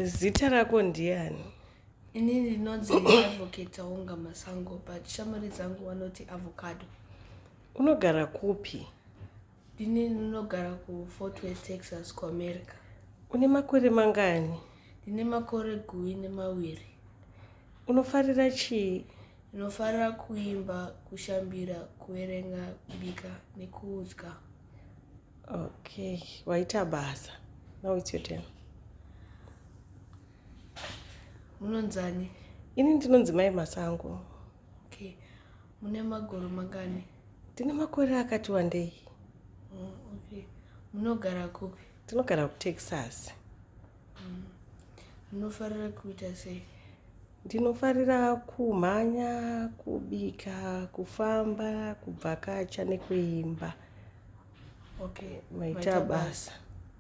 Zita rako ndiani? Inini ndinonzi Advocate Aunga Masango, but shamari dzangu vanoti Avocado. Unogara kupi? Inini ndinogara kuFort Worth, Texas, kuAmerica. Une makore mangani? Ndine makore 12. Unofarira chii? Ndinofarira kuimba, kushambira, kuverenga, kubika nekudya. Okay, waita basa. Now it's your turn. Munonzani? Ini ndinonzi Mai Masango. Okay. Mune magoro mangani? Ndine makore akati wandei. Okay. Munogara kupi? Tinogara kuTexas. Munofarira kuita sei? Ndinofarira kumhanya, kubika, kufamba, kubvakacha nekuimba. Okay. Maita basa.